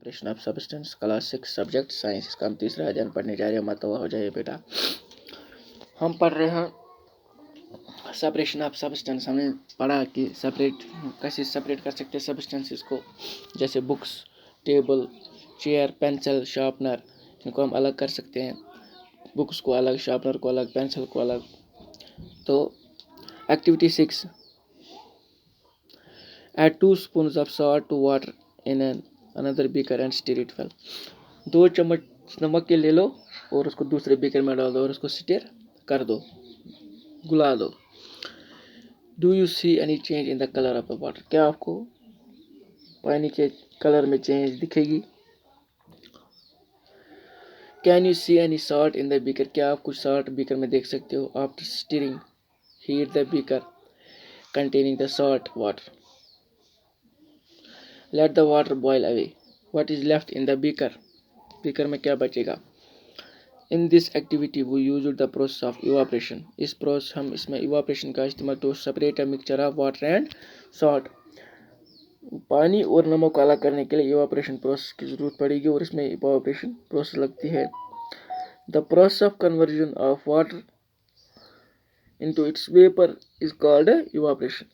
Separation of substance, class 6 subject science. इसका हम तीसरा अध्ययन पढ़ने जा रहे हैं। मत हो जाइए बेटा। हम पढ़ रहे हैं सेपरेशन ऑफ सब्सटेंस। हमने पढ़ा कि कैसे सेपरेट कर सकते हैं सब्सटेंसेस को, जैसे books, table, chair, pencil, sharpener, इनको हम अलग कर सकते हैं। बुक्स को अलग, शार्पनर को अलग, पेंसिल को अलग। तो activity 6, add 2 spoons of salt to water in another beaker and stir it well। 2 चम्मच नमक के ले लो और उसको दूसरे बीकर में डाल दो और उसको स्टिर कर दो, गुला दो। Do you see any change in the colour of the water? क्या आपको पानी के कलर में चेंज दिखेगी? Can you see any salt in the beaker? क्या आप कुछ सॉल्ट बीकर में देख सकते हो? After stirring heat the beaker containing the salt water, let the water boil away, what is left in the beaker? Beaker में क्या बचेगा? In this activity we used the process of evaporation। इस process हम इसमें evaporation का इस्तेमाल to separate a mixture of water and salt। पानी और नमक को अलग करने के लिए evaporation प्रोसेस की जरूरत पड़ेगी और इसमें evaporation प्रोसेस लगती है। The process of conversion of water into its vapor is called evaporation।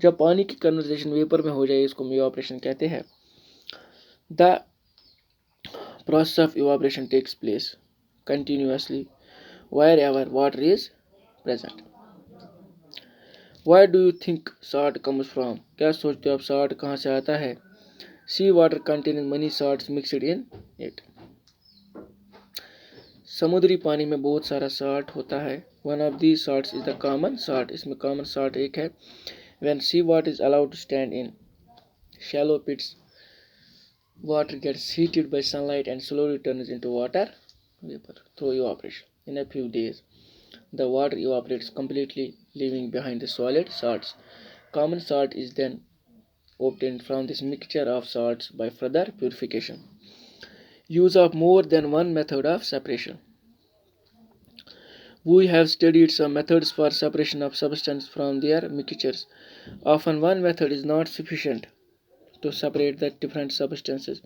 जब पानी की कन्वर्जेशन वेपर में हो जाए इसको हम इवापोरेशन कहते हैं। The process of evaporation takes place continuously where ever water is present. Where do you think salt comes from? क्या सोचते हो आप सॉल्ट कहाँ से आता है? Sea water containing many salts mixed in it. समुद्री पानी में बहुत सारा सॉल्ट होता है। One of these salts is the common salt. इसमें कॉमन सॉल्ट एक है। When seawater is allowed to stand in shallow pits, water gets heated by sunlight and slowly turns into water vapor through evaporation. In a few days, the water evaporates completely, leaving behind the solid salts. Common salt is then obtained from this mixture of salts by further purification. Use of more than one method of separation. We have studied some methods for separation of substances from their mixtures. Often one method is not sufficient to separate the different substances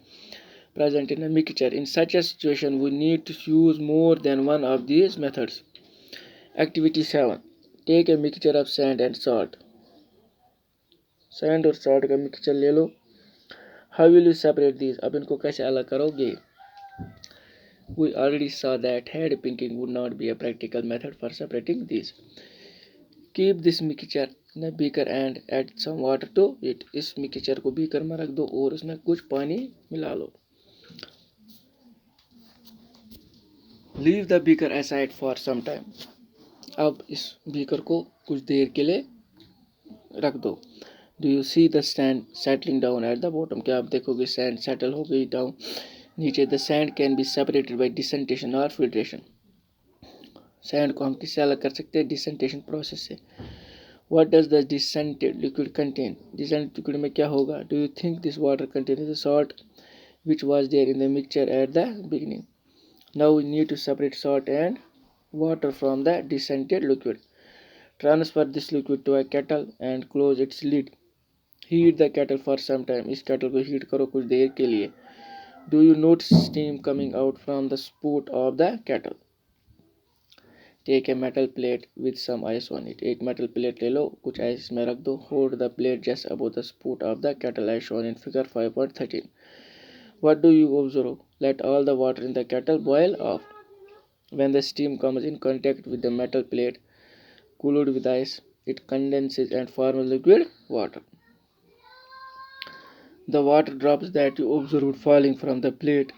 present in a mixture. In such a situation, we need to use more than one of these methods. Activity 7. Take a mixture of sand and salt. Sand और salt का mixture ले लो। How will you separate these? अब इनको कैसे अलग करोगे? We already saw that hand pinking would not be a practical method for separating these. Keep this mixture in a beaker and add some water to it। इस mixture को beaker में रख दो और उसमें कुछ पानी मिला लो। Leave the beaker aside for some time। अब इस बीकर को कुछ देर के लिए रख दो। Do you see the sand settling down at the bottom? क्या आप देखोगे सैंड सेटल हो गई डाउन नीचे। The sand can be separated by descension or filtration। Sand को हम किससे अलग कर सकते हैं? डिसेंटेशन प्रोसेस से। What does the descended liquid contain? Descended liquid में क्या होगा? Do you think this water contains the salt which was there in the mixture at the beginning? Now we need to separate salt and water from the descended liquid. Transfer this liquid to a kettle and close its lid. Heat the kettle for some time। इस kettle को heat करो कुछ देर के लिए। Do you notice steam coming out from the spout of the kettle? Take a metal plate with some ice on it। एक metal plate ले लो, कुछ ice में रख दो। Hold the plate just above the spout of the kettle as shown in figure 5.13। What do you observe? Let all the water in the kettle boil off। When the steam comes in contact with the metal plate cooled with ice, it condenses and forms liquid water। The water drops that you observed falling from the plate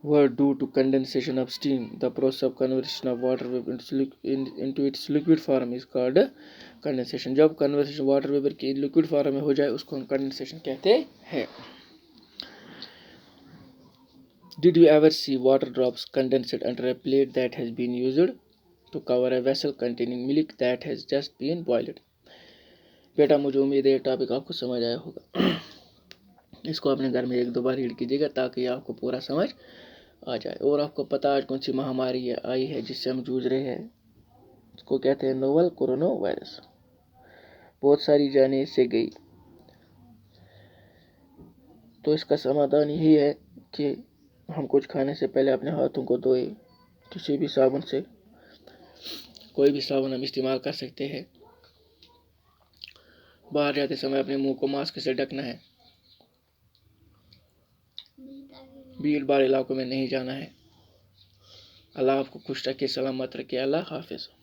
were due to condensation of steam। The process of conversion of water vapor into its liquid form is called condensation। जब conversion water vapor की liquid form में हो जाए उसको हम condensation कहते हैं। Did you ever see water drops condensed under a plate that has been used to cover a vessel containing milk that has just been boiled? बेटा मुझे उम्मीद है ये टॉपिक आपको समझ आया होगा। इसको अपने घर में एक दो बार रीड कीजिएगा ताकि आपको पूरा समझ आ जाए। और आपको पता आज कौन सी महामारी आई है जिससे हम जूझ रहे हैं? इसको कहते हैं नोवल कोरोना वायरस। बहुत सारी जानें इससे गई। तो इसका समाधान यही है कि हम कुछ खाने से पहले अपने हाथों को धोए किसी भी साबुन से। कोई भी साबुन हम इस्तेमाल कर सकते हैं। बाहर जाते समय अपने मुंह को मास्क से ढकना है। भीड़ भाड़ इलाकों में नहीं जाना है। अल्लाह आपको खुश रखे, सलामत रखे। अल्लाह हाफिज़।